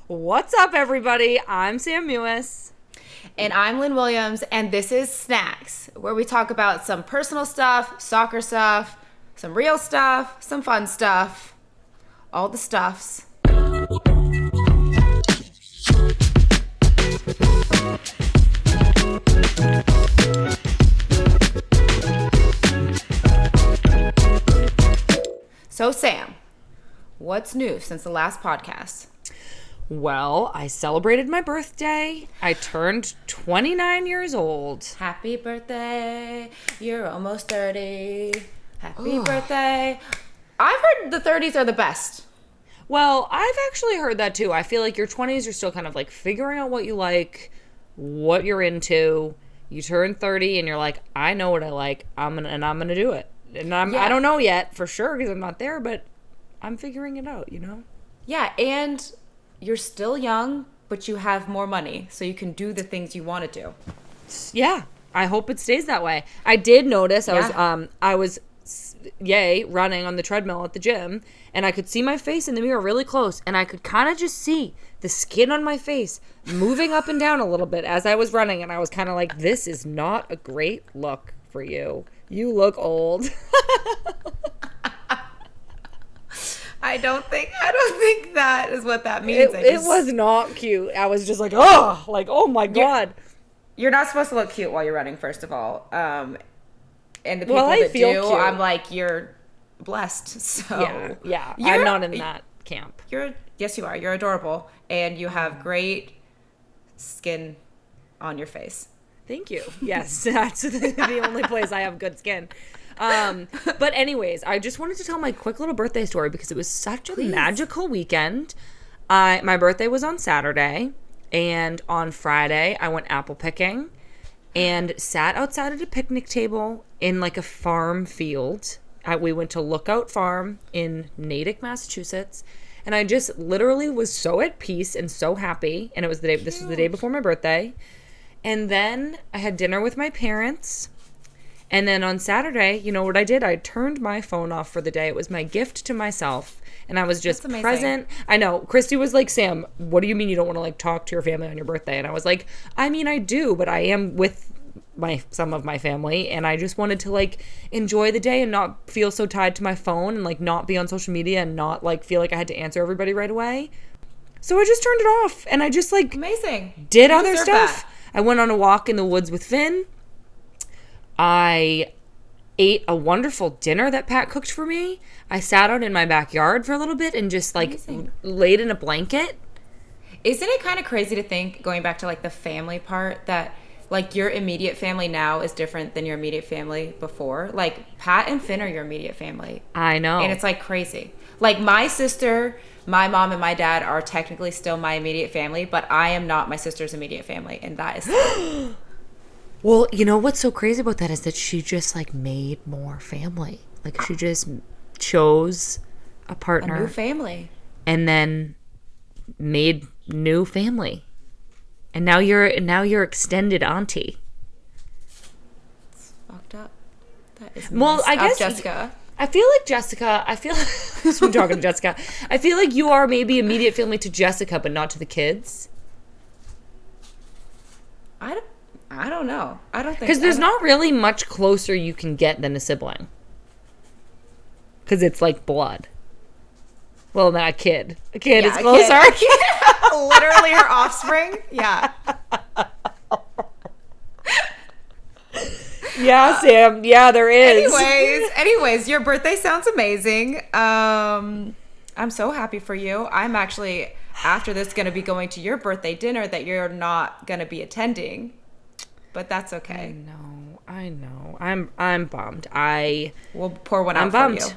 What's up, everybody? I'm Sam Mewis. And I'm Lynn Williams, and this is Snacks, where we talk about some personal stuff, soccer stuff, some real stuff, some fun stuff, all the stuffs. So, Sam, what's new since the last podcast? Well, I celebrated my birthday. I turned 29 years old. Happy birthday. You're almost 30. Happy birthday. I've heard the 30s are the best. Well, I've actually heard that too. I feel like your 20s are still kind of like figuring out what you like, what you're into. You turn 30 and you're like, I know what I like. I'm gonna do it. And I don't know yet for sure because I'm not there, but I'm figuring it out, you know? Yeah, and you're still young, but you have more money, so you can do the things you want to do. Yeah, I hope it stays that way. I did notice I was running on the treadmill at the gym, and I could see my face in the mirror really close, and I could kind of just see the skin on my face moving up and down a little bit as I was running, and I was kind of like, this is not a great look for you. You look old. I don't think that is what that means. It was not cute. I was just like, oh my God. You're not supposed to look cute while you're running, first of all. And the people that do, cute. I'm like, you're blessed. So yeah. I'm not in that camp. Yes, you are. You're adorable, and you have great skin on your face. Thank you. Yes, that's the only place I have good skin. But anyways, I just wanted to tell my quick little birthday story because it was such a magical weekend. My birthday was on Saturday, and on Friday I went apple picking and sat outside at a picnic table in like a farm field. We went to Lookout Farm in Natick, Massachusetts, and I just literally was so at peace and so happy. And this was the day before my birthday. And then I had dinner with my parents. And then on Saturday, you know what I did? I turned my phone off for the day. It was my gift to myself. And I was just present. I know. Christy was like, Sam, what do you mean you don't want to like talk to your family on your birthday? And I was like, I mean, I do, but I am with some of my family. And I just wanted to like enjoy the day and not feel so tied to my phone and like not be on social media and not like feel like I had to answer everybody right away. So I just turned it off and I just like did other stuff. I went on a walk in the woods with Finn. I ate a wonderful dinner that Pat cooked for me. I sat out in my backyard for a little bit and just like laid in a blanket. Isn't it kind of crazy to think, going back to like the family part, that like your immediate family now is different than your immediate family before? Like Pat and Finn are your immediate family. I know. And it's like crazy. Like my sister, my mom, and my dad are technically still my immediate family, but I am not my sister's immediate family. And that is... Well, you know what's so crazy about that is that she just like made more family. Like she just chose a partner, a new family, and then made new family. And now you're extended auntie. It's fucked up. That is I guess Jessica. I feel like I'm talking to Jessica. I feel like you are maybe immediate family to Jessica, but not to the kids. I don't know. I don't think... Because there's not really much closer you can get than a sibling. Because it's like blood. Well, not a kid. A kid is closer. Literally her offspring. Yeah. Yeah, Sam. Yeah, there is. Anyways, your birthday sounds amazing. I'm so happy for you. I'm actually, after this, going to be going to your birthday dinner that you're not going to be attending. But that's okay. I know. I'm bummed. We'll pour one out for you.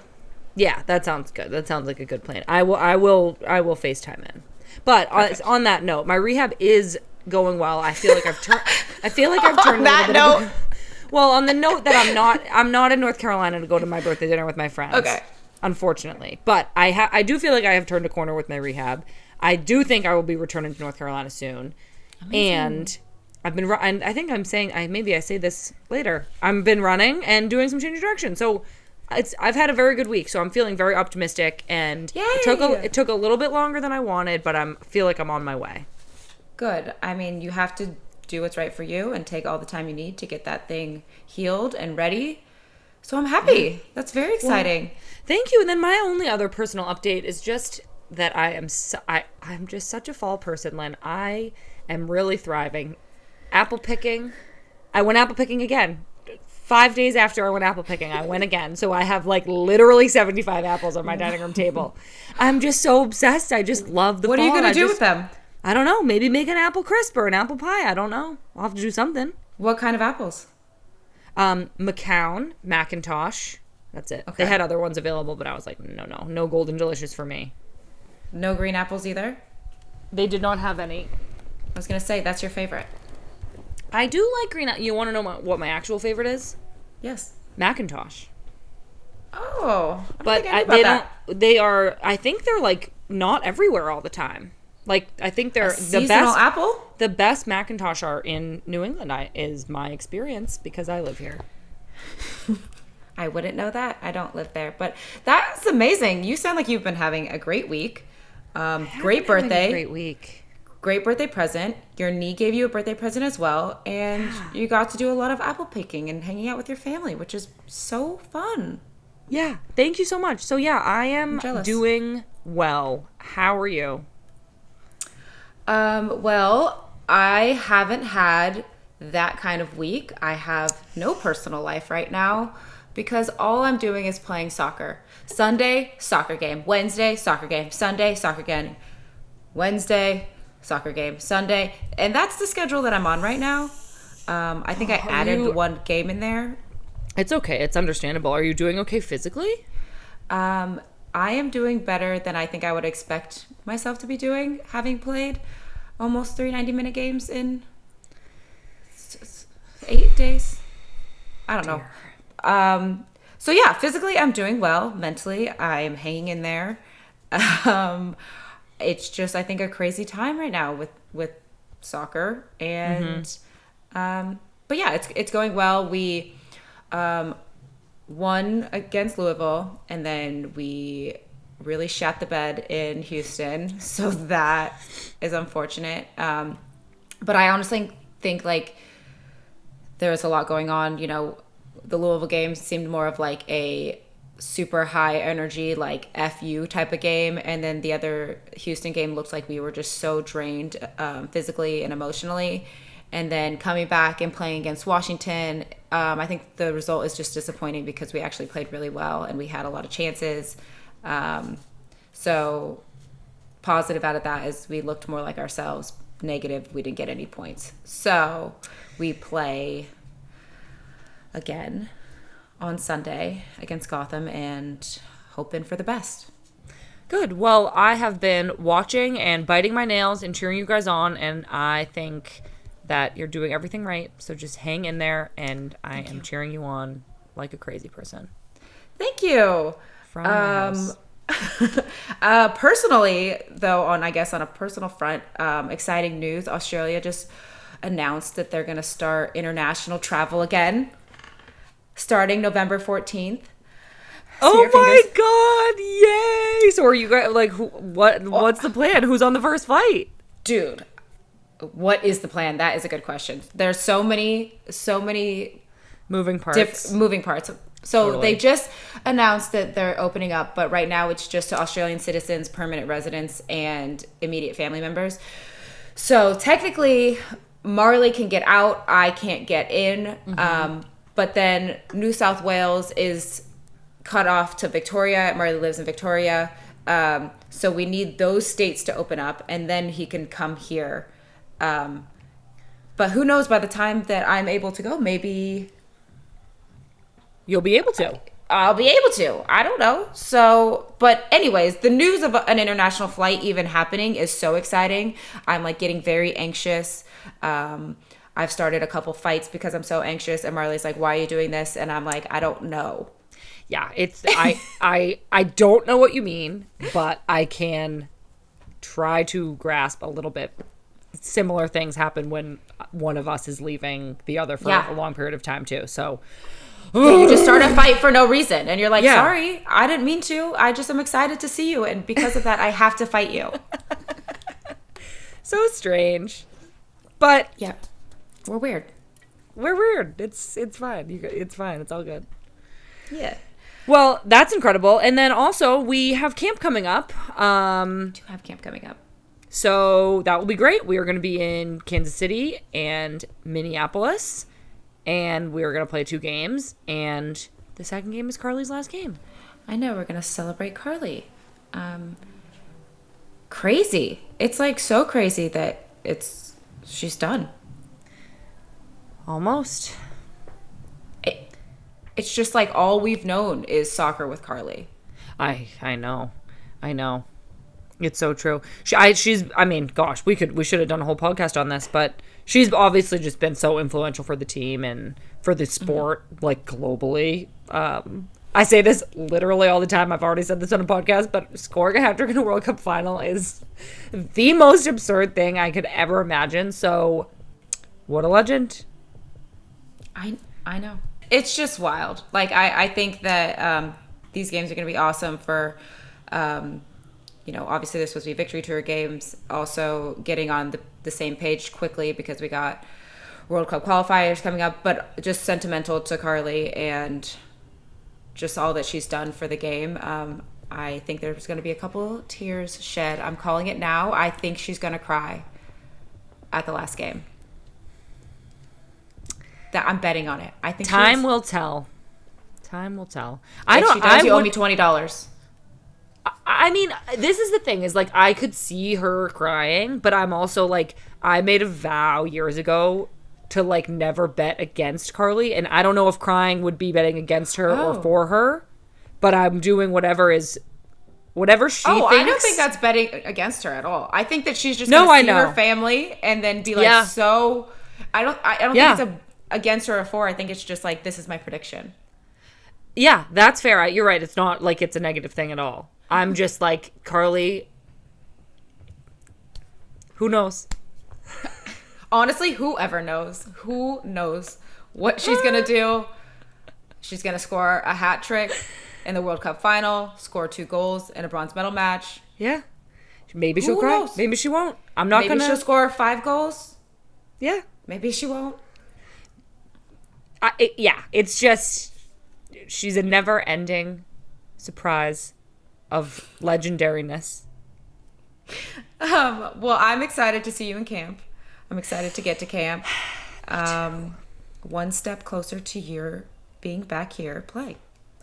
Yeah, that sounds good. That sounds like a good plan. I will FaceTime in. But on that note, my rehab is going well. I feel like I've turned. On that note. Well, on the note that I'm not in North Carolina to go to my birthday dinner with my friends. Okay. Unfortunately, but I do feel like I have turned a corner with my rehab. I do think I will be returning to North Carolina soon. Amazing. And I've been, and I think I'm saying, maybe I say this later. I've been running and doing some change of direction. So I've had a very good week, so I'm feeling very optimistic, and Yay! it took a little bit longer than I wanted, but feel like I'm on my way. Good. I mean, you have to do what's right for you and take all the time you need to get that thing healed and ready. So I'm happy. That's very exciting. Well, thank you. And then my only other personal update is just that I'm just such a fall person, Lynn. I am really thriving. Apple picking. I went apple picking again. 5 days after I went apple picking, I went again. So I have like literally 75 apples on my dining room table. I'm just so obsessed. I just love the fall. What are you going to do with them? I don't know. Maybe make an apple crisp or an apple pie. I don't know. I'll have to do something. What kind of apples? McCown, Macintosh. That's it. Okay. They had other ones available, but I was like, no Golden Delicious for me. No green apples either? They did not have any. I was going to say, that's your favorite. I do like green. You want to know what my actual favorite is? Yes. Macintosh. Oh. But they are, I think they're like not everywhere all the time. Like, I think they're the best apple. The best Macintosh are in New England. Is my experience because I live here. I wouldn't know that. I don't live there, but that's amazing. You sound like you've been having a great week. Great birthday. Great week. Great birthday present. Your knee gave you a birthday present as well, and you got to do a lot of apple picking and hanging out with your family, which is so fun. Yeah. Thank you so much. So yeah, I am doing well. How are you? Well, I haven't had that kind of week. I have no personal life right now because all I'm doing is playing soccer. Sunday, soccer game. Wednesday, soccer game. Sunday, soccer game. Wednesday, soccer game. Sunday. And that's the schedule that I'm on right now. I think I added one game in there. It's okay. It's understandable. Are you doing okay physically? I am doing better than I think I would expect myself to be doing, having played almost 3 90-minute games in 8 days. I don't know. So yeah, physically I'm doing well. Mentally, I'm hanging in there. It's just, I think, a crazy time right now with soccer. And, but yeah, it's going well. We won against Louisville, and then we really shat the bed in Houston. So that is unfortunate. But I honestly think like there's a lot going on. You know, the Louisville game seemed more of like a super high energy, like FU type of game. And then the other Houston game looked like we were just so drained physically and emotionally. And then coming back and playing against Washington, I think the result is just disappointing because we actually played really well and we had a lot of chances. So positive out of that is we looked more like ourselves. Negative, we didn't get any points. So we play again on Sunday against Gotham and hoping for the best. Good. Well, I have been watching and biting my nails and cheering you guys on, and I think that you're doing everything right. So just hang in there, and I am cheering you on like a crazy person. Thank you. From my house. Personally, though, on a personal front, exciting news. Australia just announced that they're going to start international travel again, starting November 14th. Oh my God! Yay! So are you guys like, what's the plan? Who's on the first flight? Dude, what is the plan? That is a good question. There's so many moving parts. So Totally. They just announced that they're opening up, but right now it's just to Australian citizens, permanent residents, and immediate family members. So technically, Marley can get out. I can't get in. But then New South Wales is cut off to Victoria. Marley lives in Victoria. So we need those states to open up, and then he can come here. But who knows, by the time that I'm able to go, maybe You'll be able to. I'll be able to. I don't know. So, but anyways, the news of an international flight even happening is so exciting. I'm like getting very anxious. I've started a couple fights because I'm so anxious, and Marley's like, "Why are you doing this?" And I'm like, "I don't know." Yeah, it's I don't know what you mean, but I can try to grasp a little bit. Similar things happen when one of us is leaving the other for a long period of time too. So You just start a fight for no reason. And you're like, sorry, I didn't mean to. I just am excited to see you. And because of that, I have to fight you. So strange. But yeah, we're weird. We're weird. It's fine. It's fine. It's all good. Yeah. Well, that's incredible. And then also we have camp coming up. We do have camp coming up. So that will be great. We are going to be in Kansas City and Minneapolis. And we're going to play 2 games. And the second game is Carly's last game. I know. We're going to celebrate Carly. Crazy. It's like so crazy that she's done. Almost. It's just like all we've known is soccer with Carly. I know. It's so true. She's gosh, we should have done a whole podcast on this, but she's obviously just been so influential for the team and for the sport, like globally. I say this literally all the time. I've already said this on a podcast, but scoring a hat trick in a World Cup final is the most absurd thing I could ever imagine. So, what a legend. I know. It's just wild. Like, I think that these games are going to be awesome for, obviously they're supposed to be victory tour games. Also getting on the same page quickly because we got World Cup qualifiers coming up, but just sentimental to Carly and just all that she's done for the game. I think there's going to be a couple tears shed. I'm calling it now. I think she's going to cry at the last game. That I'm betting on it. I think time will tell. Time will tell. You owe me $20. I mean, this is the thing is like I could see her crying, but I'm also like I made a vow years ago to like never bet against Carly, and I don't know if crying would be betting against her or for her, but I'm doing whatever she thinks. I don't think that's betting against her at all. I think that she's just gonna see her family and then be like so. I don't think it's against her or for. I think it's just like this is my prediction. Yeah, that's fair. You're right. It's not like it's a negative thing at all. I'm just like Carly. Who knows? Honestly, whoever knows. Who knows what she's going to do? She's going to score a hat trick in the World Cup final, score 2 goals in a bronze medal match. Yeah. Maybe she'll cry. Knows? Maybe she won't. Maybe she'll score 5 goals. Yeah. Maybe she won't. It's just she's a never-ending surprise of legendariness. Well, I'm excited to see you in camp. I'm excited to get to camp. One step closer to your being back here playing.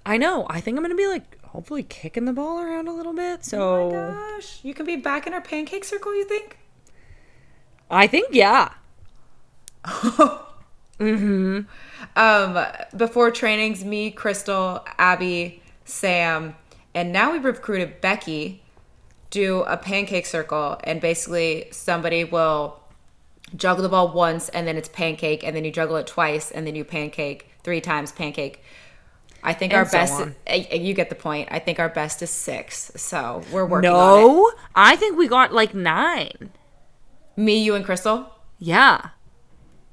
I know. I think I'm going to be like hopefully kicking the ball around a little bit. So oh my gosh. You can be back in our pancake circle, you think? I think, yeah. Mm-hmm. Before trainings, me, Crystal, Abby, Sam, and now we've recruited Becky, do a pancake circle, and basically somebody will juggle the ball once, and then it's pancake, and then you juggle it twice, and then you pancake 3 times pancake. I think our best, you get the point. I think our best is 6, so we're working on it. No, I think we got like 9. Me, you, and Crystal? Yeah.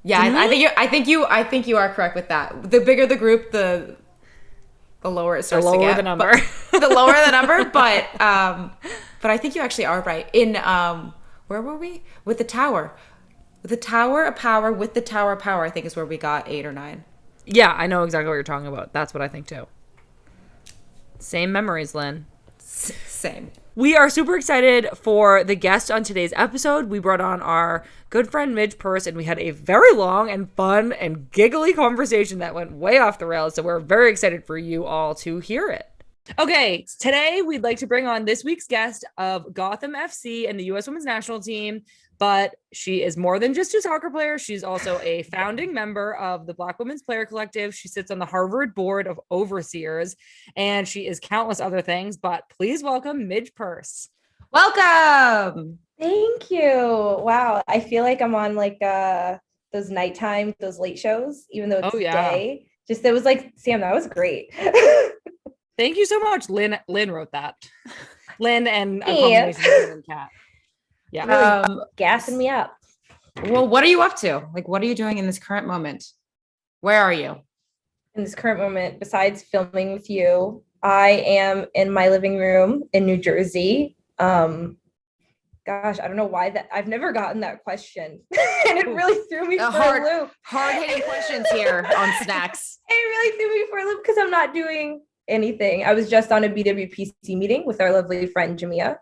Yeah, I think you are correct with that. The bigger the group, the lower it starts to get. The lower the number. The lower the number, but I think you actually are right. In where were we? With the tower. With the tower of power, with the tower of power, I think is where we got 8 or 9. Yeah, I know exactly what you're talking about. That's what I think too. Same memories, Lynn. Same. We are super excited for the guest on today's episode. We brought on our good friend Midge Purce, and we had a very long and fun and giggly conversation that went way off the rails. So we're very excited for you all to hear it. Okay, today we'd like to bring on this week's guest of Gotham FC and the U.S. Women's National Team, but she is more than just a soccer player. She's also a founding member of the Black Women's Player Collective. She sits on the Harvard Board of Overseers, and she is countless other things, but please welcome Midge Purce. Welcome. Thank you. Wow. I feel like I'm on like those nighttime, those late shows, even though it's day. Just, it was like, Sam, that was great. Thank you so much. Lynn wrote that. Lynn and a combination of Cat. Yeah. Really gassing me up. Well, what are you up to? Like, what are you doing in this current moment? Where are you? in this current moment, besides filming with you, I am in my living room in New Jersey. Gosh, I don't know why that I've never gotten that question. And it really threw me for a loop. Hard-hitting questions here on Snacks. It really threw me for a loop because I'm not doing anything. I was just on a BWPC meeting with our lovely friend Jamia,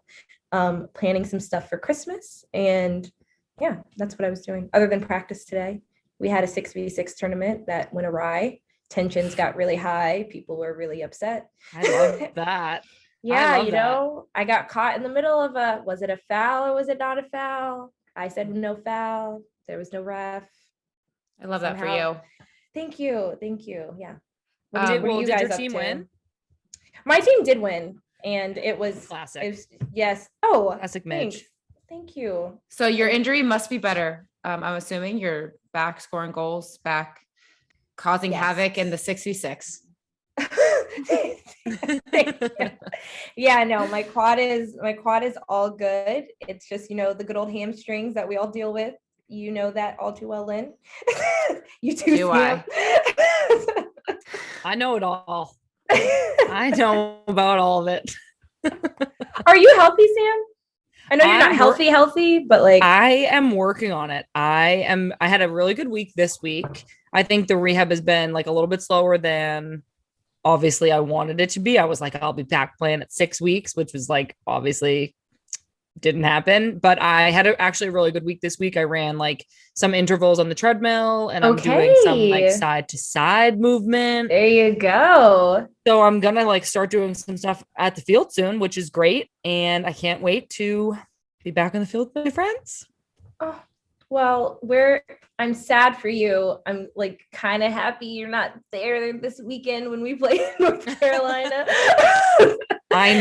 planning some stuff for Christmas. And yeah, that's what I was doing other than practice today. We had a 6v6 tournament that went awry. Tensions got really high. People were really upset. I love that. Yeah, I got caught in the middle of was it a foul or was it not a foul? I said no foul. There was no ref. I love that for you. Thank you. Yeah. Did your team win? My team did win, and it was classic. Yes. Oh, classic Midge. Thank you. So your injury must be better. I'm assuming you're back scoring goals, back causing havoc in the 6v6. Yeah, no, my quad is all good. It's just, the good old hamstrings that we all deal with. You know that all too well, Lynn. You too. Do I? I know it all. I know about all of it. Are you healthy, Sam? I know you're not healthy, but like I am working on it. I had a really good week this week. I think the rehab has been like a little bit slower than obviously I wanted it to be. I was like, I'll be back playing at 6 weeks, which was like obviously didn't happen, but I had actually a really good week this week. I ran like some intervals on the treadmill and I'm doing some like side to side movement. There you go. So I'm going to like start doing some stuff at the field soon, which is great. And I can't wait to be back on the field with my friends. Oh, well, I'm sad for you. I'm like kind of happy you're not there this weekend when we play in North Carolina. I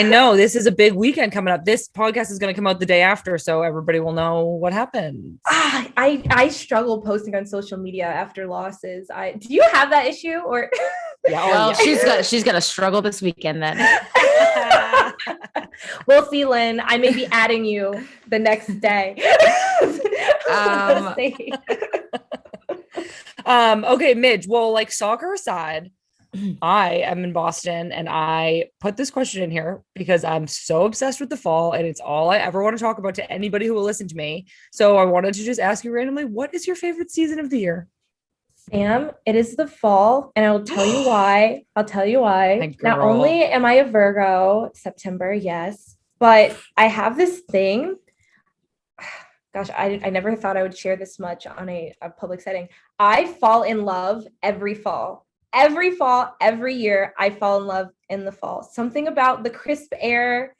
know. This is a big weekend coming up. This podcast is going to come out the day after, so everybody will know what happened. I struggle posting on social media after losses. Do you have that issue or? Yeah, she's gonna struggle this weekend then. We'll see, Lynn. I may be adding you the next day. Okay, Midge. Well, like soccer aside, I am in Boston and I put this question in here because I'm so obsessed with the fall and it's all I ever want to talk about to anybody who will listen to me. So I wanted to just ask you randomly, what is your favorite season of the year? Sam, it is the fall, and I will tell you why. Not only am I a Virgo, September, yes, but I have this thing. Gosh, I never thought I would share this much on a public setting. I fall in love every fall. Every fall, every year, I fall in love in the fall. Something about the crisp air,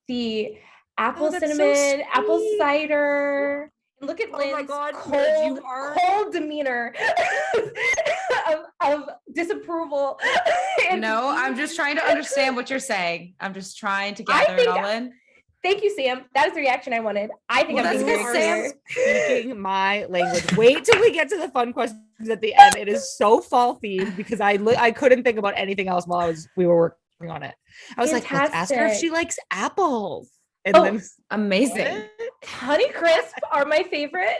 the apple cinnamon, apple cider. Look at Lynn's cold demeanor of disapproval. No, I'm just trying to understand what you're saying. I'm just trying to gather it all in. Thank you, Sam. That is the reaction I wanted. I think I'm being very speaking my language. Wait till we get to the fun questions at the end. It is so fall themed because I couldn't think about anything else while we were working on it. I was like, let's ask her if she likes apples. And then amazing. What? Honey Crisp are my favorite.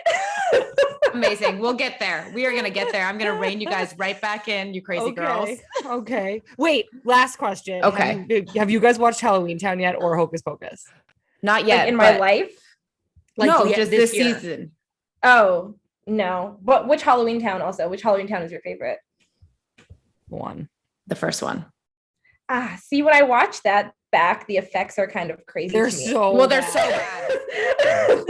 Amazing. We'll get there. We are going to get there. I'm going to rein you guys right back in, you crazy girls. Okay. Wait, last question. Okay. Have you guys watched Halloween Town yet or Hocus Pocus? Not yet. Like in my life? No, just this season. Oh, no. But which Halloween Town also? Which Halloween Town is your favorite? The first one. See, when I watch that back, the effects are kind of crazy. They're so bad.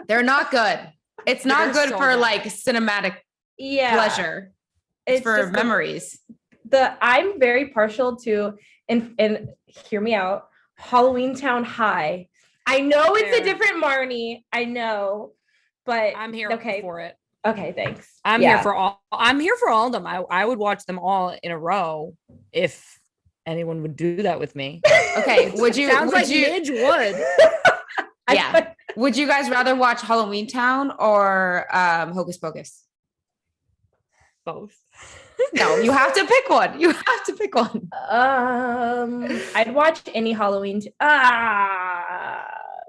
They're not good. It's not good for like cinematic pleasure. It's for memories. I'm very partial to and hear me out. Halloween Town High. I know it's a different Marnie. I know, but I'm here for it. Okay, thanks. I'm here for all of them. I would watch them all in a row if anyone would do that with me. Okay. Midge would. Yeah. Would you guys rather watch Halloween Town or Hocus Pocus? Both. No, you have to pick one. I'd watch any Halloween.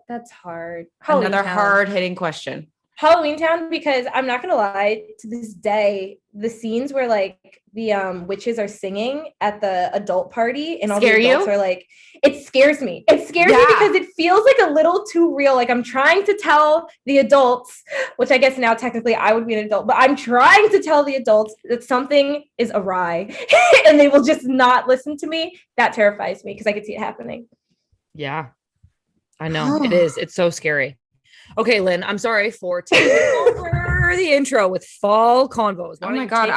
That's hard. Another hard-hitting question. Halloween Town, because I'm not gonna lie, to this day, the scenes where like the witches are singing at the adult party and all Scare the adults you? are like, it scares me. It scares me because it feels like a little too real. Like I'm trying to tell the adults, which I guess now technically I would be an adult, but I'm trying to tell the adults that something is awry and they will just not listen to me. That terrifies me because I could see it happening. Yeah, I know. It is. It's so scary. Okay, Lynn, I'm sorry for taking over the intro with fall convos. Oh my God,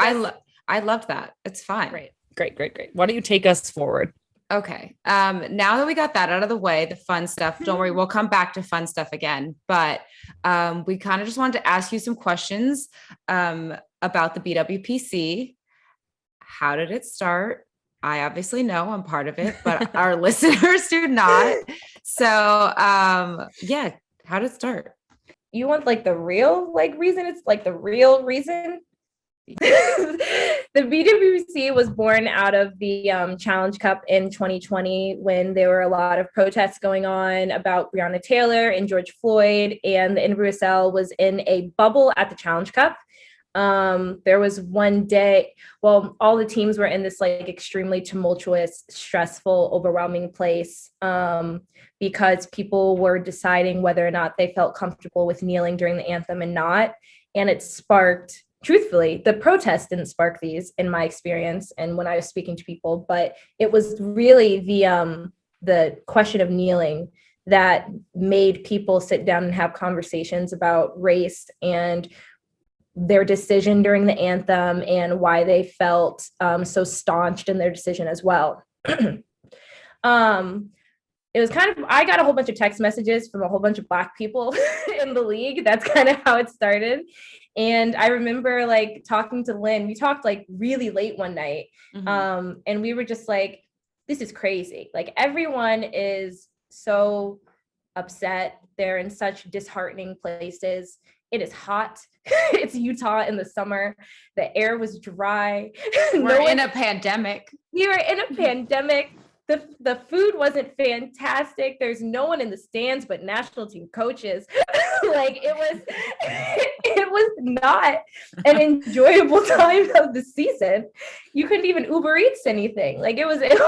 I loved that. It's fine. Great. Why don't you take us forward? Okay. Now that we got that out of the way, the fun stuff, don't worry, we'll come back to fun stuff again. But we kind of just wanted to ask you some questions about the BWPC. How did it start? I obviously know I'm part of it, but our listeners do not. So yeah, how did it start? You want like the real like reason? It's like the real reason. The BWPC was born out of the Challenge Cup in 2020 when there were a lot of protests going on about Breonna Taylor and George Floyd, and the NWSL was in a bubble at the Challenge Cup. There was one day, well, all the teams were in this like extremely tumultuous, stressful, overwhelming place because people were deciding whether or not they felt comfortable with kneeling during the anthem and not. And it sparked, truthfully, the protest didn't spark these in my experience and when I was speaking to people, but it was really the question of kneeling that made people sit down and have conversations about race and their decision during the anthem and why they felt so staunched in their decision as well. It was kind of, I got a whole bunch of text messages from a whole bunch of Black people in the league. That's kind of how it started. And I remember like talking to Lynn, we talked like really late one night. And we were just like, this is crazy. Like everyone is so upset. They're in such disheartening places. It is hot. It's Utah in the summer. The air was dry. We're in a pandemic. We were in a pandemic. The food wasn't fantastic. There's no one in the stands but national team coaches. Like it was not an enjoyable time of the season. You couldn't even Uber Eats anything. Like it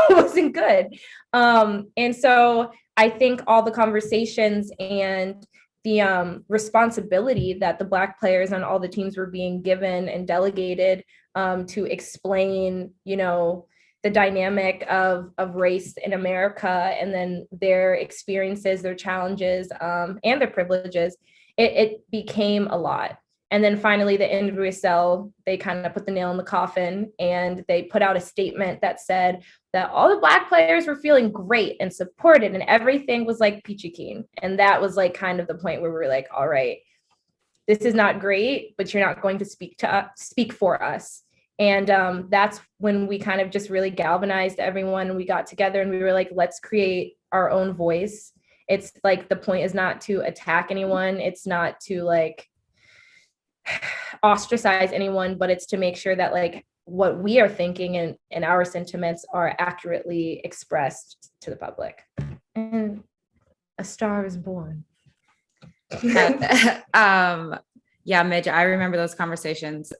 wasn't good. And so I think all the conversations and the responsibility that the Black players on all the teams were being given and delegated to explain, the dynamic of race in America and then their experiences, their challenges, and their privileges, it became a lot. And then finally the NWSL, they kind of put the nail in the coffin and they put out a statement that said that all the Black players were feeling great and supported and everything was like peachy keen. And that was like kind of the point where we were like, all right, this is not great, but you're not going to speak for us. And that's when we kind of just really galvanized everyone. We got together and we were like, let's create our own voice. It's like, the point is not to attack anyone. It's not to like ostracize anyone, but it's to make sure that like what we are thinking and our sentiments are accurately expressed to the public. And a star is born. Yeah, Midge, I remember those conversations.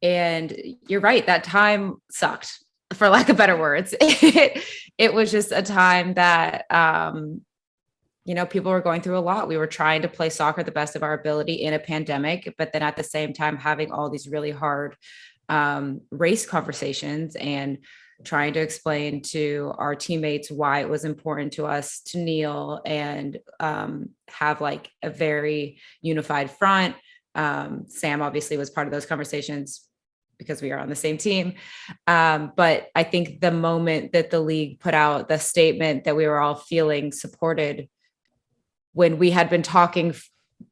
And you're right, that time sucked, for lack of better words. It was just a time that, people were going through a lot. We were trying to play soccer the best of our ability in a pandemic, but then at the same time having all these really hard race conversations and trying to explain to our teammates why it was important to us to kneel and have like a very unified front. Sam obviously was part of those conversations because we are on the same team. But I think the moment that the league put out the statement that we were all feeling supported when we had been talking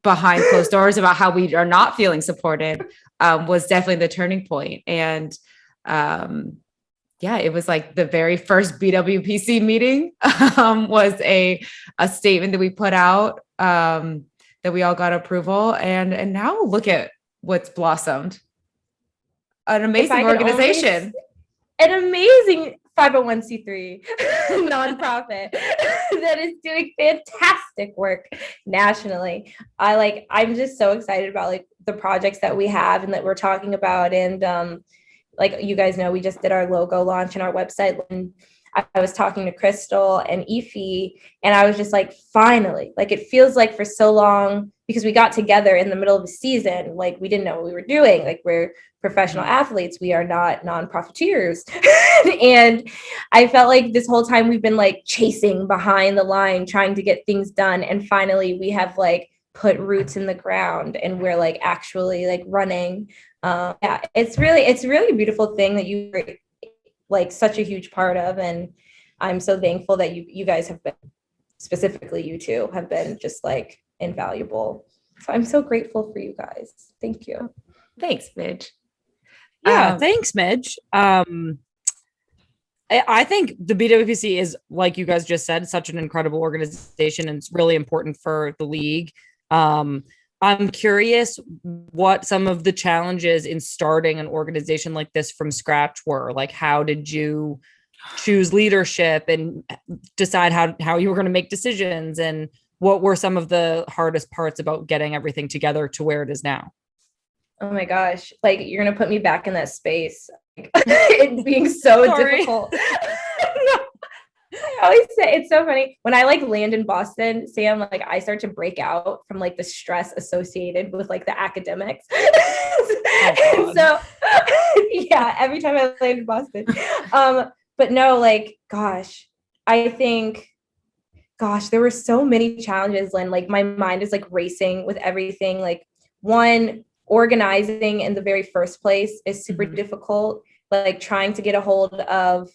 behind closed doors about how we are not feeling supported was definitely the turning point. And it was like the very first BWPC meeting was a statement that we put out that we all got approval. And now look at what's blossomed. An amazing organization. An amazing 501c3 nonprofit that is doing fantastic work nationally. I'm just so excited about like the projects that we have and that we're talking about. And like you guys know, we just did our logo launch and our website. And I was talking to Crystal and Ify, and I was just like, finally, like it feels like for so long, because we got together in the middle of the season, like we didn't know what we were doing. Like we're professional athletes. We are not non-profiteers. And I felt like this whole time we've been like chasing behind the line, trying to get things done. And finally we have like put roots in the ground and we're like actually like running. Yeah, it's really a beautiful thing that you were like such a huge part of. And I'm so thankful that you guys have been, specifically you two, have been just like invaluable. So I'm so grateful for you guys. Thank you. Thanks, Midge. Yeah, thanks, Midge. I think the BWPC is, like you guys just said, such an incredible organization, and it's really important for the league. I'm curious what some of the challenges in starting an organization like this from scratch were. Like, how did you choose leadership and decide how you were going to make decisions? And what were some of the hardest parts about getting everything together to where it is now? Oh my gosh, like you're going to put me back in that space. It being so difficult. I always say, it's so funny when I like land in Boston, Sam, like I start to break out from like the stress associated with like the academics. So yeah, every time I land in Boston. But no, like, gosh, I think, there were so many challenges, Lynn. Like my mind is like racing with everything. Like one, organizing in the very first place is super difficult. Like trying to get a hold of,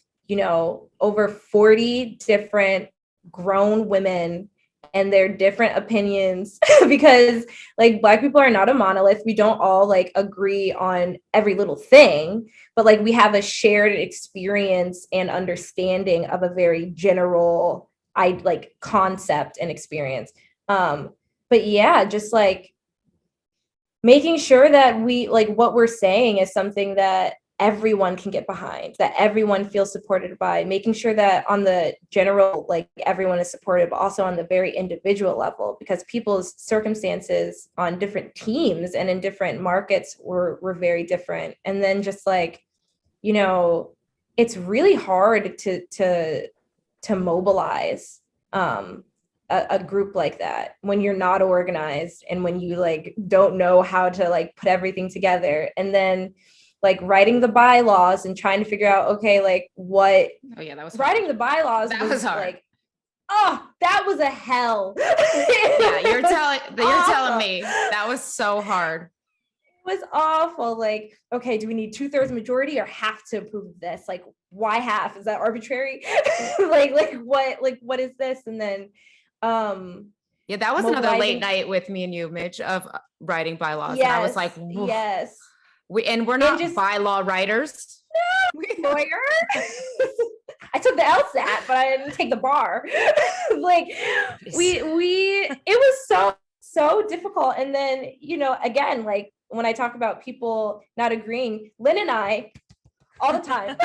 over 40 different grown women and their different opinions, because like Black people are not a monolith. We don't all like agree on every little thing, but like we have a shared experience and understanding of a very general concept and experience. But yeah, just like making sure that we like what we're saying is something that everyone can get behind, that everyone feels supported by, making sure that on the general, like everyone is supported, but also on the very individual level, because people's circumstances on different teams and in different markets were very different. And then just like, it's really hard to mobilize a group like that when you're not organized and when you like don't know how to like put everything together. And then like writing the bylaws and trying to figure out, okay, like what. Oh yeah, that was writing hard. The bylaws. That was hard. Like, oh, that was a hell. Yeah, you're telling me that was so hard. It was awful. Like, okay, do we need 2/3 majority or have to approve this? Like, why half? Is that arbitrary? what is this? And then, yeah, that was another late night with me and you, Midge, of writing bylaws. Yes, and I was like, woof. Yes. We're not just bylaw writers. No, lawyer. I took the LSAT, but I didn't take the bar. Like it was so difficult. And then, again, like when I talk about people not agreeing, Lynn and I, all the time,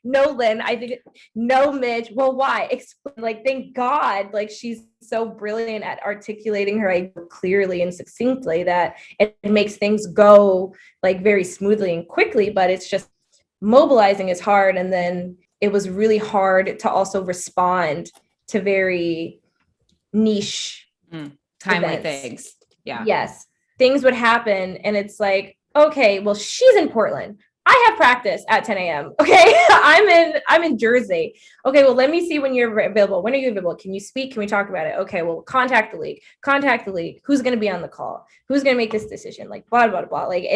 no, Lynn, I think no, Midge. Well, why? Explain. Like, thank God, like she's so brilliant at articulating her idea clearly and succinctly that it makes things go like very smoothly and quickly, but it's just mobilizing is hard. And then it was really hard to also respond to very niche timely things. Yeah. Yes. Things would happen and it's like, okay, well, she's in Portland. I have practice at 10 a.m. Okay. I'm in Jersey. Okay. Well, let me see when you're available. When are you available? Can you speak? Can we talk about it? Okay. Well, contact the league. Who's going to be on the call? Who's going to make this decision? Like blah, blah, blah. Like,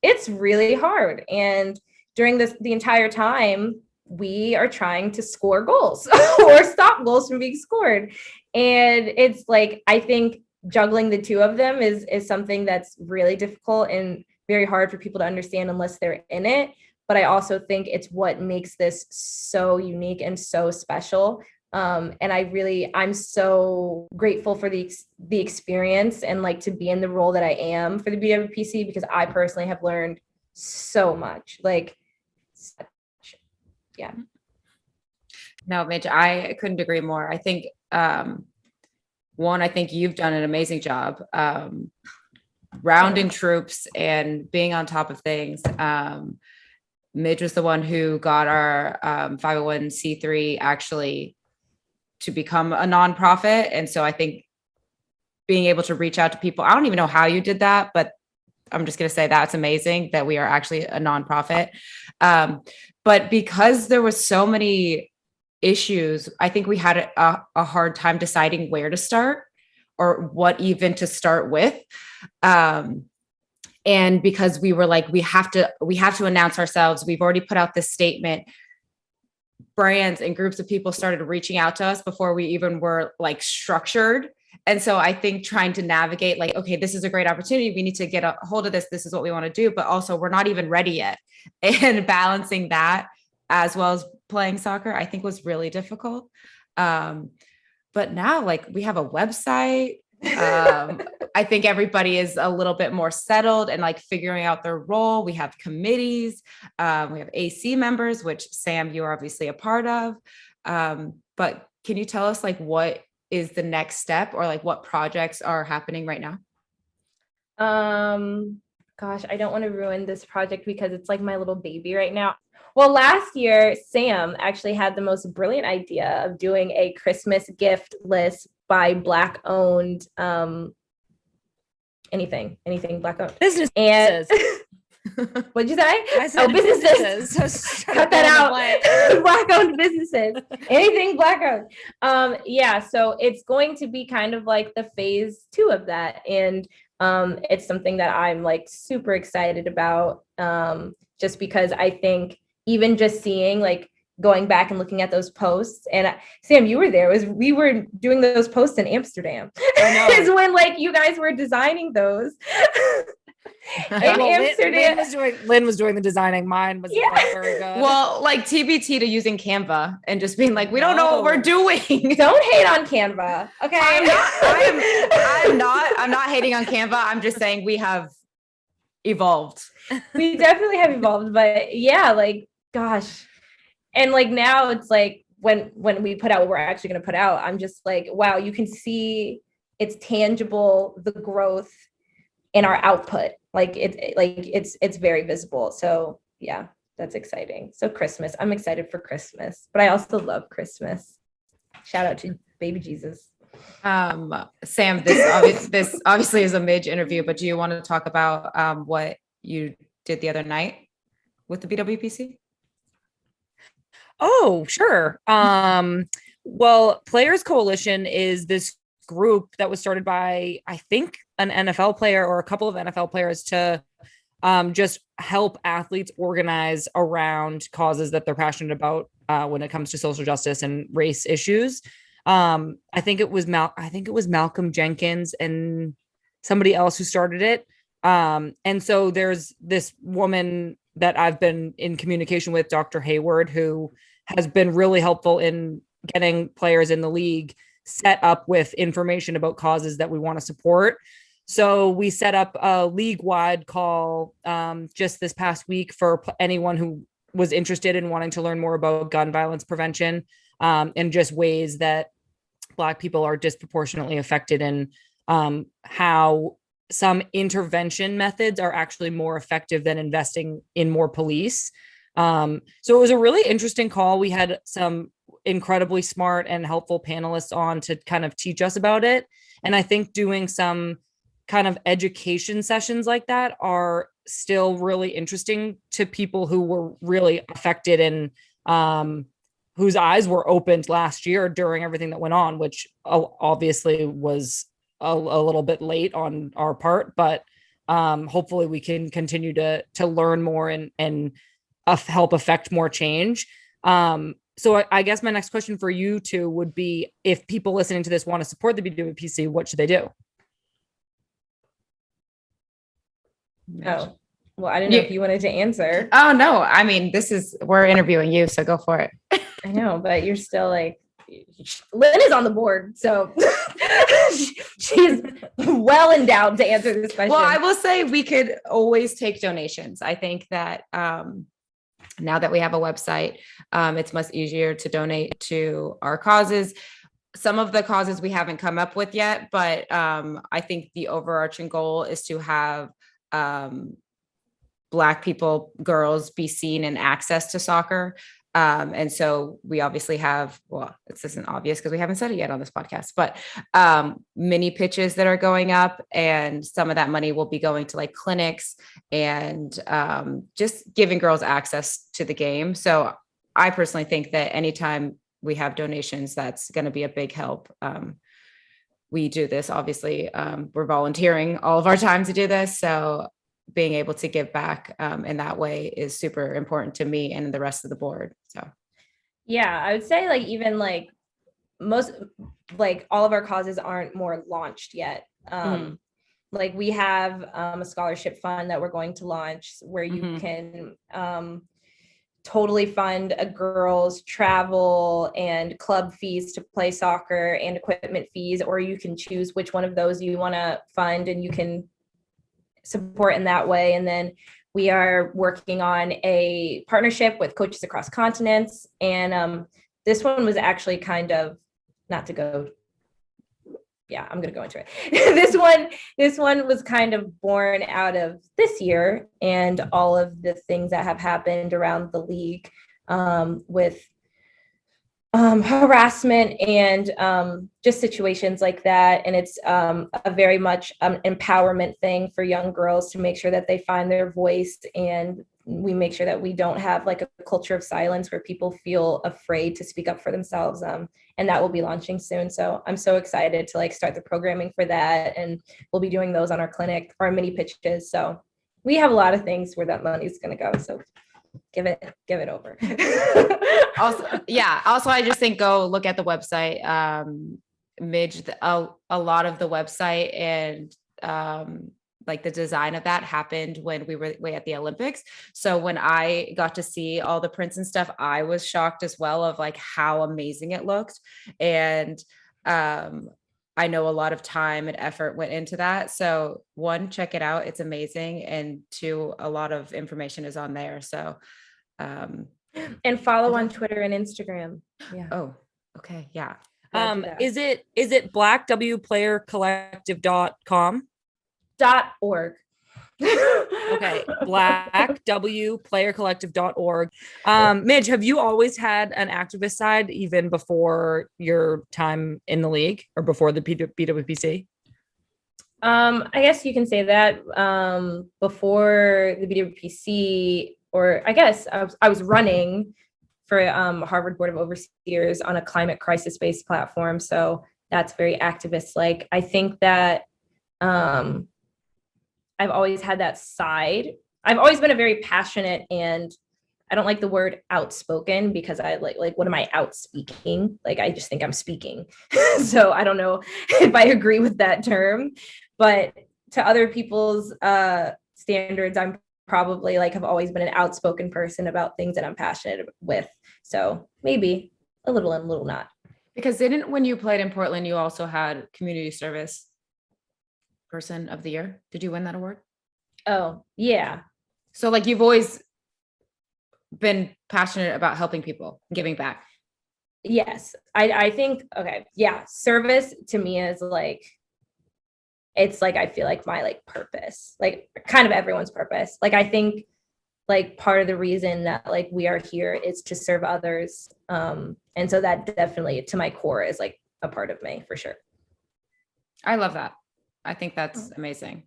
it's really hard. And during the entire time, we are trying to score goals or stop goals from being scored. And it's like, I think juggling the two of them is something that's really difficult and very hard for people to understand unless they're in it. But I also think it's what makes this so unique and so special. And I'm so grateful for the experience and like to be in the role that I am for the BWPC, because I personally have learned so much. Like, yeah. No, Midge, I couldn't agree more. I think one, I think you've done an amazing job rounding troops and being on top of things. Midge was the one who got our 501c3 actually to become a nonprofit. And so I think being able to reach out to people, I don't even know how you did that, but I'm just going to say that's amazing that we are actually a nonprofit. But because there was so many issues, I think we had a hard time deciding where to start or what even to start with. And because we were like, we have to announce ourselves. We've already put out this statement. Brands and groups of people started reaching out to us before we even were like structured. And so I think trying to navigate like, okay, this is a great opportunity. We need to get a hold of this. This is what we want to do. But also we're not even ready yet. And balancing that as well as playing soccer, I think was really difficult. But now like we have a website. I think everybody is a little bit more settled and like figuring out their role. We have committees. We have AC members, which Sam, you're obviously a part of. But can you tell us like what is the next step or like what projects are happening right now? Gosh, I don't want to ruin this project because it's like my little baby right now. Well, last year, Sam actually had the most brilliant idea of doing a Christmas gift list by Black owned, anything Black owned. Businesses. And what'd you say? I said businesses. Cut that out. Black owned businesses. Anything Black owned. Yeah, so it's going to be kind of like the phase 2 of that. And it's something that I'm like super excited about. Just because I think even just seeing like going back and looking at those posts, and Sam, you were there. We were doing those posts in Amsterdam. Is when like you guys were designing those. In Amsterdam. Lynn was doing the designing. Mine was very good. Well, like TBT to using Canva and just being like, we don't know what we're doing. Don't hate on Canva. Okay. I'm not hating on Canva. I'm just saying we have evolved. We definitely have evolved, but yeah, like, gosh. And like now it's like when we put out what we're actually going to put out, I'm just like, wow, you can see it's tangible, the growth in our output. It's very visible. So yeah, that's exciting. So Christmas, I'm excited for Christmas, but I also love Christmas. Shout out to baby Jesus. Sam, this obviously is a Midge interview, but do you want to talk about what you did the other night with the BWPC? Oh, sure. Well, Players Coalition is this group that was started by, I think, an NFL player or a couple of NFL players to just help athletes organize around causes that they're passionate about when it comes to social justice and race issues. I think it was Malcolm Jenkins and somebody else who started it. And so there's this woman that I've been in communication with, Dr. Hayward, who has been really helpful in getting players in the league set up with information about causes that we want to support. So we set up a league-wide call just this past week for anyone who was interested in wanting to learn more about gun violence prevention and just ways that Black people are disproportionately affected and how some intervention methods are actually more effective than investing in more police. So it was a really interesting call. We had some incredibly smart and helpful panelists on to kind of teach us about it. And I think doing some kind of education sessions like that are still really interesting to people who were really affected and whose eyes were opened last year during everything that went on, which obviously was a little bit late on our part, but hopefully we can continue to learn more and help affect more change. So I guess my next question for you two would be, if people listening to this want to support the BWPC, what should they do? Oh, well, I didn't know if you wanted to answer. Oh, no. I mean, we're interviewing you, so go for it. I know, but you're still like, Lynn is on the board, so she's well endowed to answer this question. Well, I will say we could always take donations. I think that now that we have a website, it's much easier to donate to our causes. some of the causes we haven't come up with yet, but I think the overarching goal is to have Black people, girls be seen and access to soccer. And so we obviously have, well, this isn't obvious because we haven't said it yet on this podcast, but mini pitches that are going up, and some of that money will be going to like clinics and just giving girls access to the game. So I personally think that anytime we have donations, that's going to be a big help. We do this, obviously, we're volunteering all of our time to do this. So being able to give back in that way is super important to me and the rest of the board. So, yeah, I would say like even like most, like all of our causes aren't more launched yet. Like we have a scholarship fund that we're going to launch where you can totally fund a girl's travel and club fees to play soccer and equipment fees, or you can choose which one of those you want to fund and you can support in that way. And then we are working on a partnership with coaches across continents. And this one was actually kind of, not to go, yeah, I'm going to go into it. This one was kind of born out of this year and all of the things that have happened around the league with harassment and just situations like that. And it's a very much empowerment thing for young girls to make sure that they find their voice, and we make sure that we don't have like a culture of silence where people feel afraid to speak up for themselves. And that will be launching soon. So I'm so excited to like start the programming for that. And we'll be doing those on our clinic, our mini pitches. So we have a lot of things where that money is going to go. So give it over. Also, I just think go look at the website. Midge, a lot of the website and like the design of that happened when we were way at the Olympics. So when I got to see all the prints and stuff, I was shocked as well of like how amazing it looked. And I know a lot of time and effort went into that. So one, check it out. It's amazing. And two, a lot of information is on there. So, and follow on Twitter and Instagram. Yeah. Oh, okay. Yeah. Is it blackwplayercollective.com? .org. Okay, blackwplayercollective.org. Midge, have you always had an activist side even before your time in the league or before the BWPC? I guess you can say that before the BWPC, or I guess I was running for Harvard Board of Overseers on a climate crisis-based platform. So that's very activist-like. I think that I've always had that side. I've always been a very passionate, and I don't like the word outspoken because I like what am I outspeaking? Like I just think I'm speaking. So I don't know if I agree with that term, but to other people's standards, I'm probably like have always been an outspoken person about things that I'm passionate with. So maybe a little and a little not. Because when you played in Portland, you also had community service person of the year. Did you win that award? Oh, yeah. So like you've always been passionate about helping people, giving back. Yes. I think, okay. Yeah. Service to me is like, it's like, I feel like my like purpose, like kind of everyone's purpose. Like, I think like part of the reason that like we are here is to serve others. And so that definitely to my core is like a part of me for sure. I love that. I think that's amazing.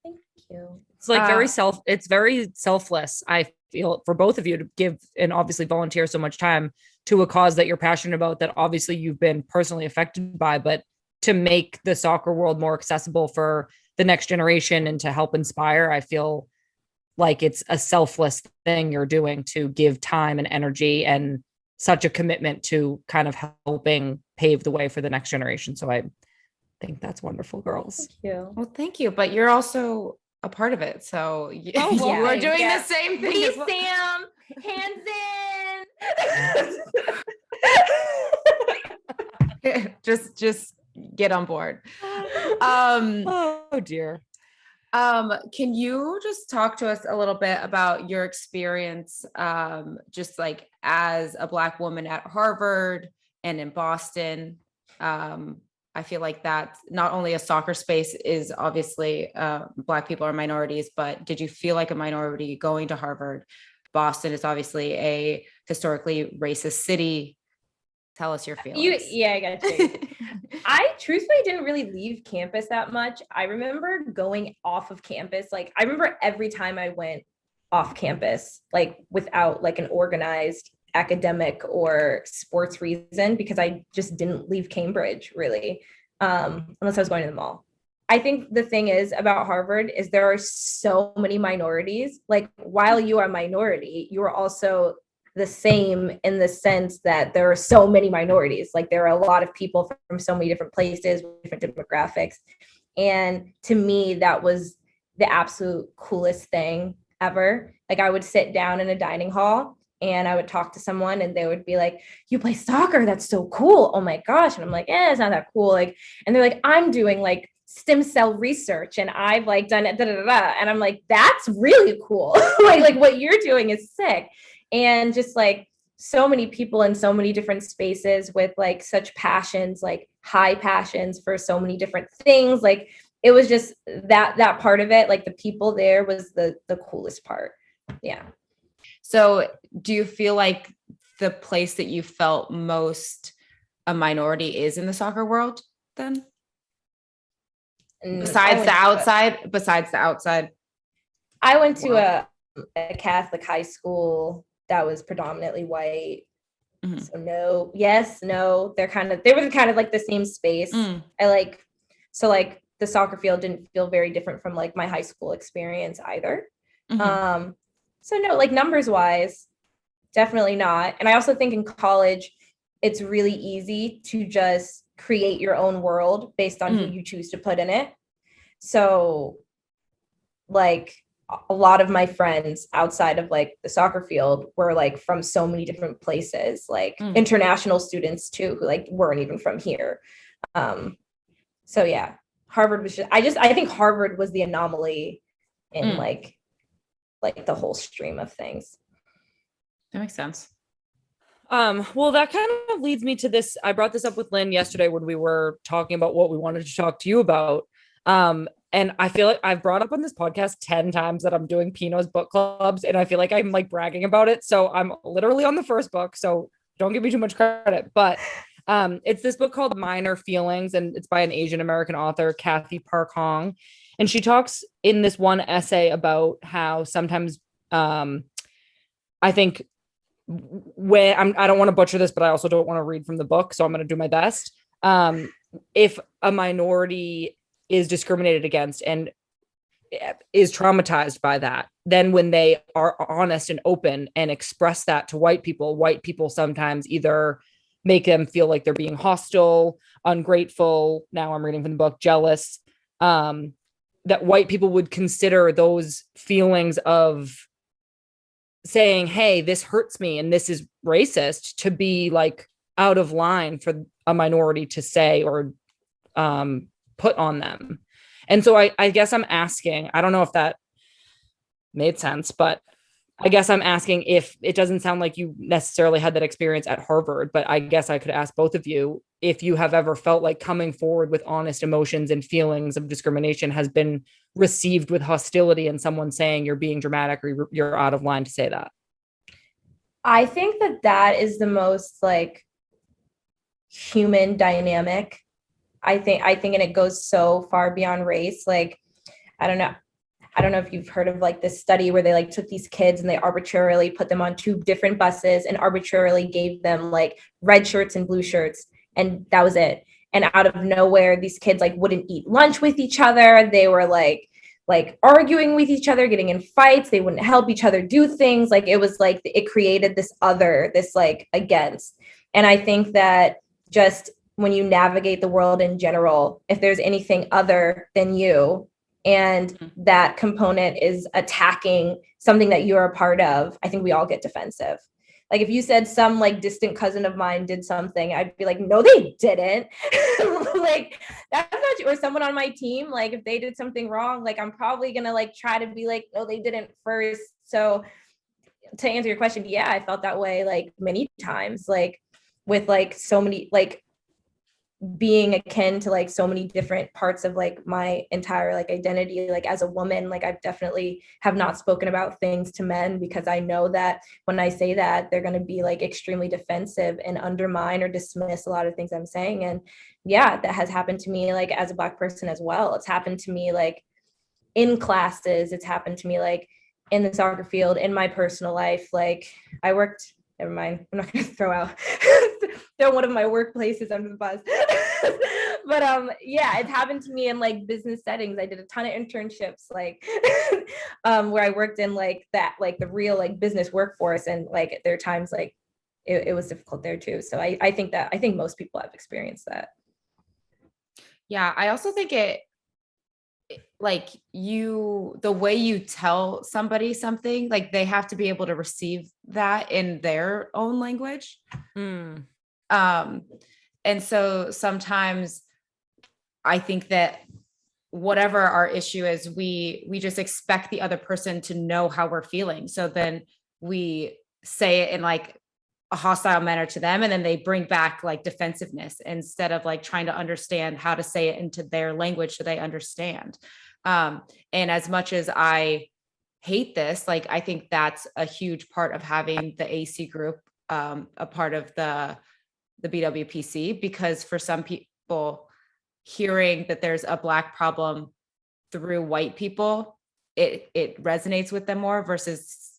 Thank you. It's like it's very selfless. I feel for both of you to give and obviously volunteer so much time to a cause that you're passionate about, that obviously you've been personally affected by, but to make the soccer world more accessible for the next generation and to help inspire. I feel like it's a selfless thing you're doing to give time and energy and such a commitment to kind of helping pave the way for the next generation. So I think that's wonderful, girls. Thank you. Well, thank you. But you're also a part of it. So you are doing the same thing. Please, Sam, hands in. just get on board. Oh dear. Can you just talk to us a little bit about your experience, just like as a Black woman at Harvard and in Boston? I feel like that not only a soccer space is obviously Black people are minorities, but did you feel like a minority going to Harvard? Boston is obviously a historically racist city. Tell us your feelings. I got you. I truthfully didn't really leave campus that much. I remember going off of campus. Like, I remember every time I went off campus, like without like an organized academic or sports reason, because I just didn't leave Cambridge really, unless I was going to the mall. I think the thing is about Harvard is there are so many minorities. Like, while you are a minority, you are also the same in the sense that there are so many minorities. Like, there are a lot of people from so many different places, different demographics. And to me, that was the absolute coolest thing ever. Like, I would sit down in a dining hall and I would talk to someone and they would be like, you play soccer? That's so cool. Oh my gosh. And I'm like, it's not that cool. Like, and they're like, I'm doing like stem cell research and I've like done it. And I'm like, that's really cool. like what you're doing is sick. And just like so many people in so many different spaces with like such passions, like high passions for so many different things. Like, it was just that part of it. Like, the people there was the coolest part. Yeah. So do you feel like the place that you felt most a minority is in the soccer world then? Besides the outside? I went to a Catholic high school that was predominantly white. Mm-hmm. So no, yes, no, they were kind of like the same space. So like the soccer field didn't feel very different from like my high school experience either. Mm-hmm. So no, like numbers wise, definitely not. And I also think in college, it's really easy to just create your own world based on who you choose to put in it. So like a lot of my friends outside of like the soccer field were like from so many different places, like international students too, who like weren't even from here. So yeah, Harvard was just, I think Harvard was the anomaly in like the whole stream of things. That makes sense. Well, that kind of leads me to this. I brought this up with Lynn yesterday when we were talking about what we wanted to talk to you about. And I feel like I've brought up on this podcast 10 times that I'm doing Pinots book clubs, and I feel like I'm like bragging about it. So I'm literally on the first book, so don't give me too much credit. But it's this book called Minor Feelings, and it's by an Asian American author, Kathy Park Hong. And she talks in this one essay about how sometimes I think I don't want to butcher this, but I also don't want to read from the book, so I'm going to do my best. If a minority is discriminated against and is traumatized by that, then when they are honest and open and express that to white people sometimes either make them feel like they're being hostile, ungrateful. Now I'm reading from the book, jealous. That white people would consider those feelings of saying, hey, this hurts me and this is racist, to be like out of line for a minority to say or put on them. And so I guess I'm asking, I don't know if that made sense, but I guess I'm asking, if it doesn't sound like you necessarily had that experience at Harvard, but I guess I could ask both of you if you have ever felt like coming forward with honest emotions and feelings of discrimination has been received with hostility and someone saying you're being dramatic or you're out of line to say that. I think that is the most like human dynamic. I think, and it goes so far beyond race. Like, I don't know if you've heard of like this study where they like took these kids and they arbitrarily put them on 2 different buses and arbitrarily gave them like red shirts and blue shirts. And that was it. And out of nowhere, these kids like wouldn't eat lunch with each other. They were like arguing with each other, getting in fights. They wouldn't help each other do things. Like, it was like, it created this other, this like against. And I think that just when you navigate the world in general, if there's anything other than you, and that component is attacking something that you're a part of, I think we all get defensive. Like, if you said some like distant cousin of mine did something, I'd be like, no, they didn't. Like, that's not you. Or someone on my team, like if they did something wrong, like I'm probably gonna like try to be like, no, they didn't first. So to answer your question, yeah, I felt that way like many times, like with like so many, like being akin to like so many different parts of like my entire like identity, like as a woman, like I've definitely have not spoken about things to men because I know that when I say that, they're going to be like extremely defensive and undermine or dismiss a lot of things I'm saying. And yeah, that has happened to me like as a Black person as well. It's happened to me like in classes, it's happened to me like in the soccer field, in my personal life. Like I worked, never mind, I'm not going to throw one of my workplaces under the bus. But yeah, it happened to me in like business settings. I did a ton of internships, like where I worked in like that, like the real like business workforce, and like there are times like it was difficult there too. So I think most people have experienced that. Yeah, I also think like the way you tell somebody something, like they have to be able to receive that in their own language. And so sometimes I think that whatever our issue is, we just expect the other person to know how we're feeling. So then we say it in like a hostile manner to them, and then they bring back like defensiveness instead of like trying to understand how to say it into their language so they understand. And as much as I hate this, like I think that's a huge part of having the AC group a part of the BWPC, because for some people, hearing that there's a Black problem through white people, it resonates with them more versus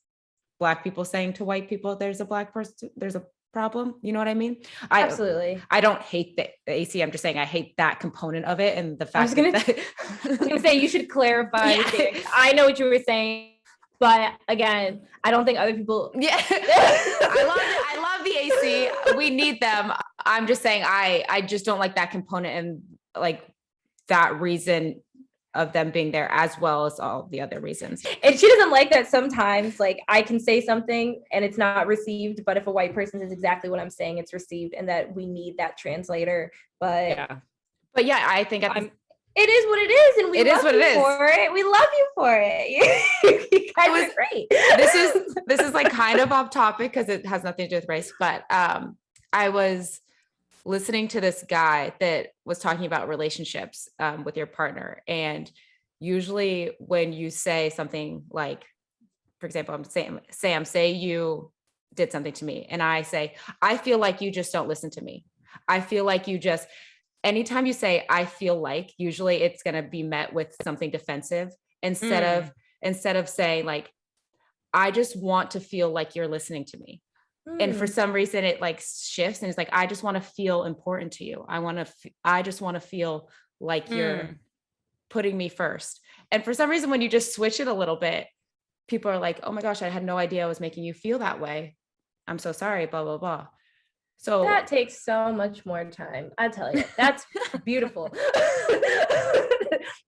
Black people saying to white people, there's a Black person, there's a problem. You know what I mean? Absolutely. I don't hate the AC. I'm just saying I hate that component of it. And the fact I was gonna say you should clarify. Yeah. I know what you were saying, but again, I don't think other people. Yeah, I love the AC. We need them. I'm just saying I just don't like that component and like that reason of them being there, as well as all the other reasons. And she doesn't like that sometimes, like I can say something and it's not received, but if a white person says exactly what I'm saying, it's received, and that we need that translator. But yeah, I think it is what it is, and we love you for it. We love you for it. You guys are great. This is like kind of off topic because it has nothing to do with race, but I was listening to this guy that was talking about relationships with your partner. And usually when you say something like, for example, Sam, say you did something to me and I say, I feel like you just don't listen to me. I feel like you just, anytime you say, I feel like, usually it's going to be met with something defensive instead of saying like, I just want to feel like you're listening to me. And for some reason it like shifts and it's like, I just want to feel important to you. I just want to feel like you're putting me first. And for some reason, when you just switch it a little bit, people are like, oh my gosh, I had no idea I was making you feel that way. I'm so sorry, blah, blah, blah. So that takes so much more time. I tell you, that's beautiful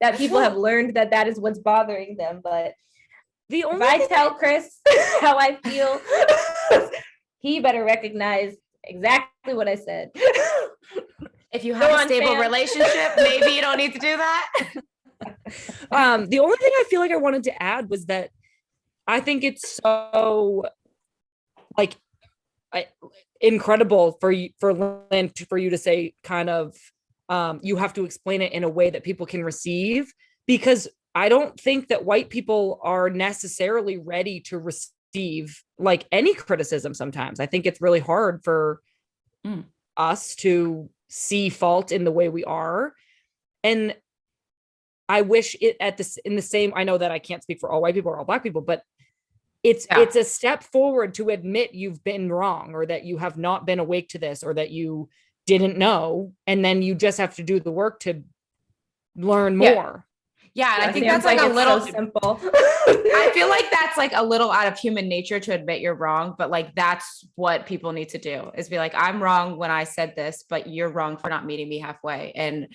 that people have learned that is what's bothering them. But if I tell Chris how I feel, he better recognize exactly what I said. If you have a stable relationship, maybe you don't need to do that. The only thing I feel like I wanted to add was that I think it's so like incredible for Lynn, for you to say kind of you have to explain it in a way that people can receive, because I don't think that white people are necessarily ready to receive like any criticism. Sometimes I think it's really hard for us to see fault in the way we are. And I wish it in the same, I know that I can't speak for all white people or all Black people, but it's a step forward to admit you've been wrong, or that you have not been awake to this, or that you didn't know. And then you just have to do the work to learn more. Yeah, and I think that's like a little simple. I feel like that's like a little out of human nature to admit you're wrong, but like that's what people need to do, is be like, I'm wrong when I said this, but you're wrong for not meeting me halfway. And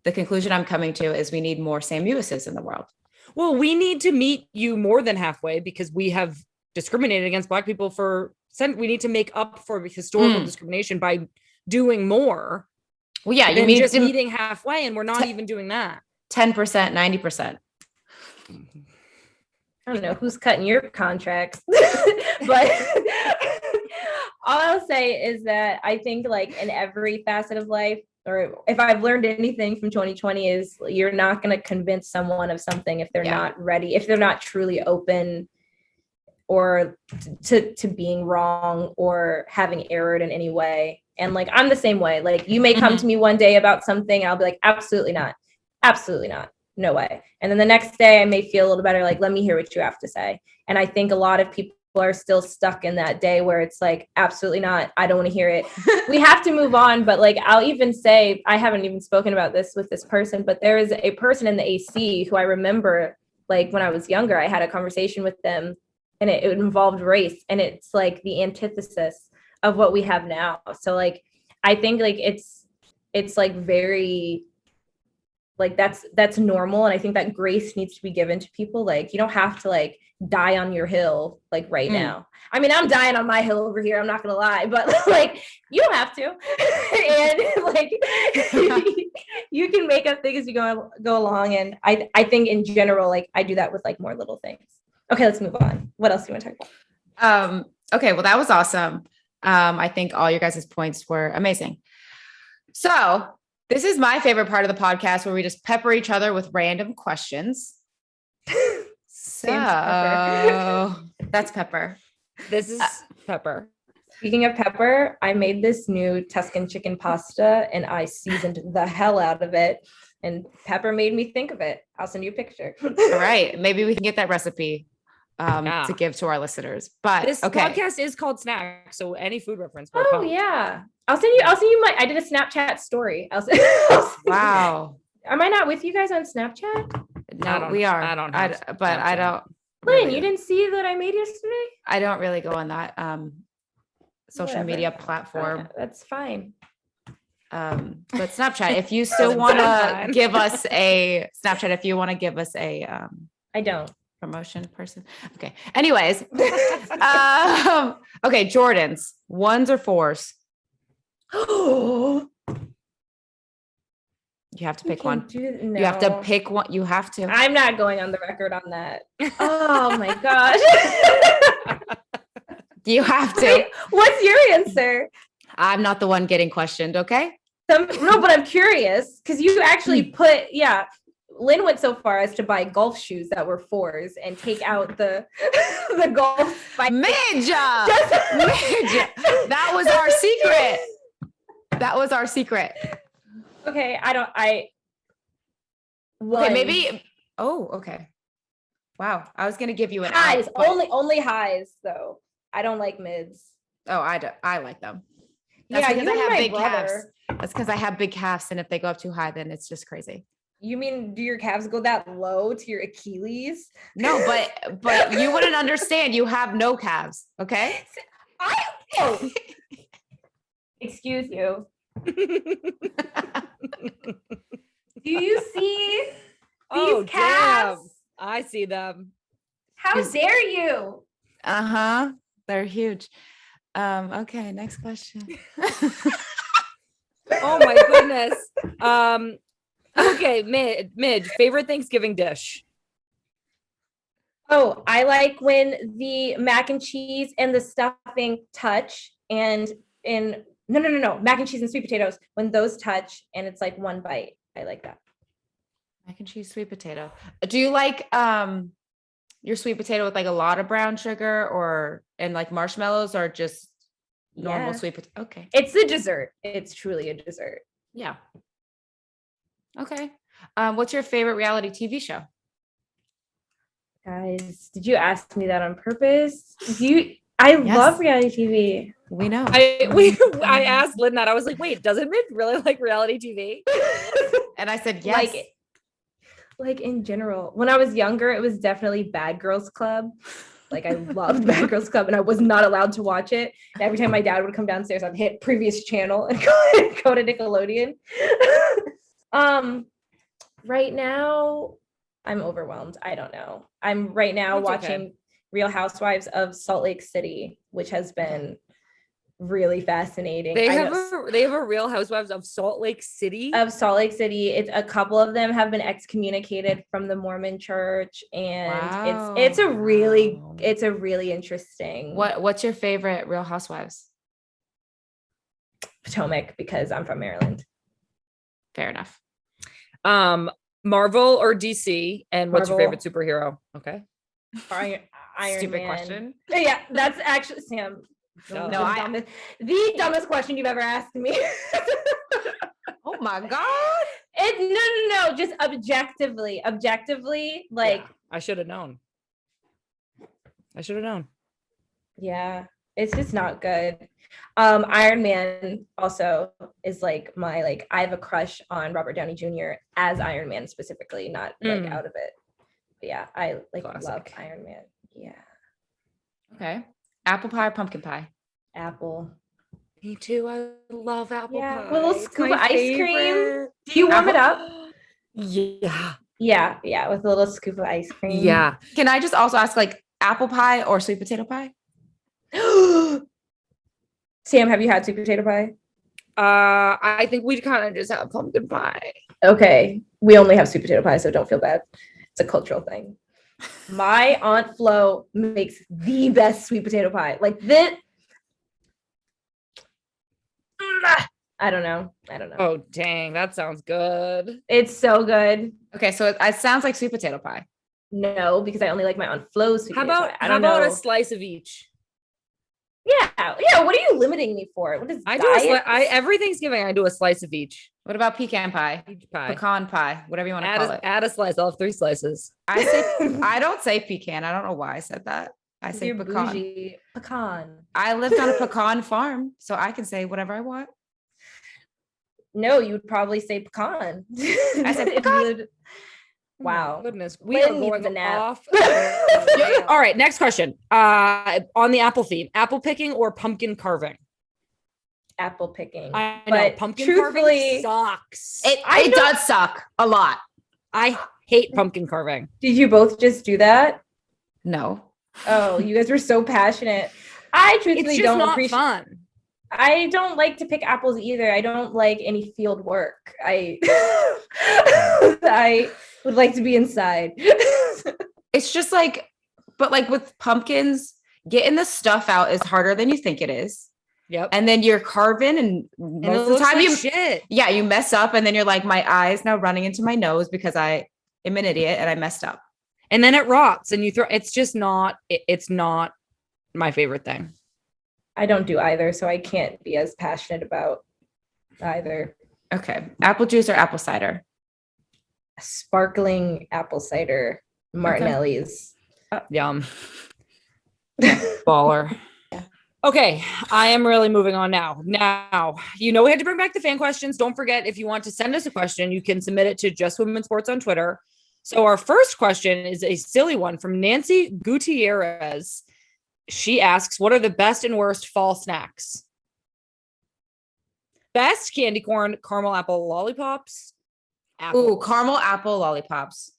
the conclusion I'm coming to is we need more Sam Mewises in the world. Well, we need to meet you more than halfway, because we have discriminated against Black people we need to make up for historical discrimination by doing more. Well, yeah, you mean just meeting halfway, and we're not even doing that. 10%, 90%. I don't know who's cutting your contracts, but all I'll say is that I think like in every facet of life, or if I've learned anything from 2020 is you're not going to convince someone of something if they're not ready, if they're not truly open or to being wrong or having erred in any way. And like, I'm the same way. Like you may come to me one day about something. I'll be like, absolutely not. Absolutely not. No way. And then the next day I may feel a little better. Like, let me hear what you have to say. And I think a lot of people are still stuck in that day where it's like, absolutely not. I don't want to hear it. We have to move on. But like, I'll even say, I haven't even spoken about this with this person, but there is a person in the AC who I remember, like when I was younger, I had a conversation with them and it involved race. And it's like the antithesis of what we have now. So like, I think like it's like very, like that's normal. And I think that grace needs to be given to people. Like you don't have to like die on your hill like right now. I mean, I'm dying on my hill over here, I'm not gonna lie, but like you don't have to. And like you can make up things as you go along. And I think in general, like I do that with like more little things. Okay, let's move on. What else do you want to talk about? Okay, well, that was awesome. I think all your guys' points were amazing. So this is my favorite part of the podcast where we just pepper each other with random questions. So that's Pepper. This is Pepper. Speaking of pepper, I made this new Tuscan chicken pasta and I seasoned the hell out of it. And Pepper made me think of it. I'll send you a picture. All right. Maybe we can get that recipe to give to our listeners. But this podcast is called Snack, so any food reference. Yeah. I'll send you I did a Snapchat story. Wow. Am I not with you guys on Snapchat? No, we are. I don't. Lynn, really, you didn't see that I made yesterday? I don't really go on that social media platform. That's fine. But Snapchat, if you still want to give us a Snapchat, if you want to give us a I don't. Promotion person. Okay. Anyways. Okay, Jordans, 1s or 4s? You have to pick one. No. You have to pick one. You have to. I'm not going on the record on that. Oh my gosh. You have to. Wait, what's your answer? I'm not the one getting questioned, okay? No, but I'm curious because you actually put, Lynn went so far as to buy golf shoes that were 4s and take out the golf spike. Midge! That was our secret. That was our secret. Okay, okay, maybe. Oh, okay. Wow, I was gonna give you an highs. Only highs though. I don't like mids. Oh, I like them. That's because I have big calves. That's because I have big calves, and if they go up too high, then it's just crazy. You mean do your calves go that low to your Achilles? No, but you wouldn't understand. You have no calves, okay? Excuse you. Do you see these calves? Damn. I see them. How dare you? They're huge. Okay, next question. Oh my goodness. Okay, Midge, favorite Thanksgiving dish? Oh, I like when the mac and cheese and the stuffing touch and No. Mac and cheese and sweet potatoes. When those touch and it's like one bite. I like that. Mac and cheese, sweet potato. Do you like your sweet potato with like a lot of brown sugar and like marshmallows or just normal sweet potato? Okay. It's a dessert. It's truly a dessert. Yeah. Okay. What's your favorite reality TV show? Guys, did you ask me that on purpose? I love reality TV. We know. I asked Lynn that. I was like, wait, doesn't Midge really like reality TV? And I said, yes. Like in general, when I was younger, it was definitely Bad Girls Club. Like I loved Bad Girls Club and I was not allowed to watch it. And every time my dad would come downstairs, I'd hit previous channel and go to Nickelodeon. Right now, I'm overwhelmed. I don't know. I'm right now watching Real Housewives of Salt Lake City, which has been really fascinating. They have a Real Housewives of Salt Lake City. It's a couple of them have been excommunicated from the Mormon church, and it's a really interesting. What's your favorite Real Housewives? Potomac, because I'm from Maryland. Fair enough. Marvel or DC, and what's your favorite superhero? Okay. Iron Stupid Man. question. Yeah, that's actually Sam. The dumbest question you've ever asked me. Oh my God. No. Just objectively, like. Yeah, I should have known. Yeah, it's just not good. Iron Man also is like I have a crush on Robert Downey Jr. as Iron Man specifically, not like out of it. But yeah, I love Iron Man. Yeah. Okay. Apple pie or pumpkin pie? Apple. Me too. I love apple pie. With a little scoop of ice cream. Do you warm it up? Yeah. Yeah, with a little scoop of ice cream. Yeah. Can I just also ask apple pie or sweet potato pie? Sam, have you had sweet potato pie? I think we kind of just have pumpkin pie. Okay. We only have sweet potato pie, so don't feel bad. It's a cultural thing. My Aunt Flo makes the best sweet potato pie. Like this. I don't know. Oh, dang. That sounds good. It's so good. Okay, so it sounds like sweet potato pie. No, because I only like my Aunt Flo's sweet potato pie. How about a slice of each? Yeah. What are you limiting me for? What is every Thanksgiving I do a slice of each. What about pecan pie? Pecan pie, whatever you want to call it. Add a slice. I'll have 3 slices. I don't say pecan. I don't know why I said that. I say pecan. Bougie. Pecan. I lived on a pecan farm, so I can say whatever I want. No, you would probably say pecan. I said pecan. Wow. Oh goodness. We are going off. All right. Next question. On the apple theme, apple picking or pumpkin carving? Apple picking. I know. Pumpkin carving sucks. It does suck a lot. I hate pumpkin carving. Did you both just do that? No. Oh, you guys were so passionate. I truthfully don't appreciate fun. I don't like to pick apples either. I don't like any field work. I would like to be inside. It's just but with pumpkins, getting the stuff out is harder than you think it is. Yep. And then you're carving and most of the time you mess up and then you're like, my eye's now running into my nose because I am an idiot and I messed up. And then it rots and it's not my favorite thing. I don't do either, so I can't be as passionate about either. Okay. Apple juice or apple cider? Sparkling apple cider. Martinelli's. Okay. Yum. Baller. Yeah. Okay. I am really moving on now. Now, we had to bring back the fan questions. Don't forget, if you want to send us a question, you can submit it to Just Women Sports on Twitter. So our first question is a silly one from Nancy Gutierrez. She asks, what are the best and worst fall snacks? Best candy corn, caramel apple lollipops. Ooh, caramel apple lollipops.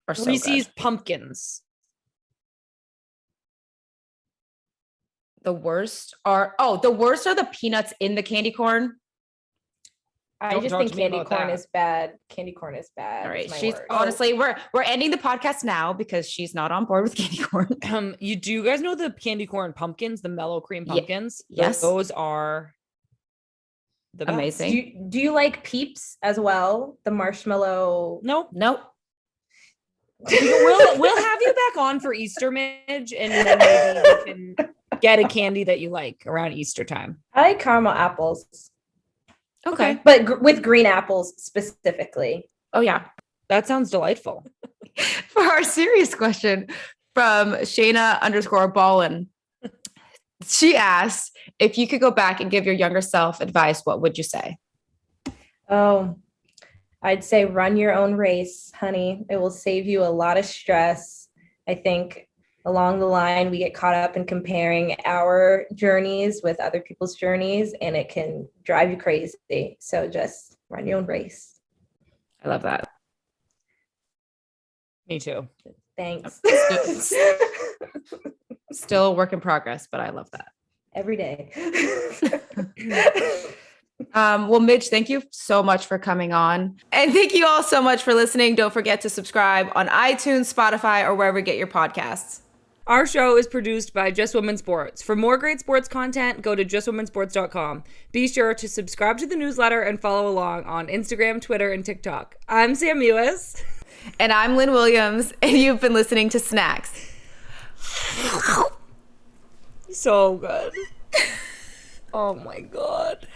Are so Reese's good. pumpkins. The worst are the peanuts in the candy corn. I just think candy corn is bad. Candy corn is bad. All right. Honestly, we're ending the podcast now because she's not on board with candy corn. Do you guys know the candy corn pumpkins, the mellow cream pumpkins? Yes. Those are the best. Amazing. Do you like Peeps as well? The marshmallow? Nope. We'll have you back on for Easter, Midge, and then maybe you can get a candy that you like around Easter time. I like caramel apples. Okay. But with green apples specifically. Oh, yeah. That sounds delightful. For our serious question from Shayna_Ballin, she asked, if you could go back and give your younger self advice, what would you say? Oh, I'd say run your own race, honey. It will save you a lot of stress. I think along the line, we get caught up in comparing our journeys with other people's journeys, and it can drive you crazy. So just run your own race. I love that. Me too. Thanks. Still a work in progress, but I love that. Every day. Well, Midge, thank you so much for coming on. And thank you all so much for listening. Don't forget to subscribe on iTunes, Spotify, or wherever you get your podcasts. Our show is produced by Just Women Sports. For more great sports content, go to justwomensports.com. Be sure to subscribe to the newsletter and follow along on Instagram, Twitter, and TikTok. I'm Sam Mewis. And I'm Lynn Williams, and you've been listening to Snacks. So good. Oh my God.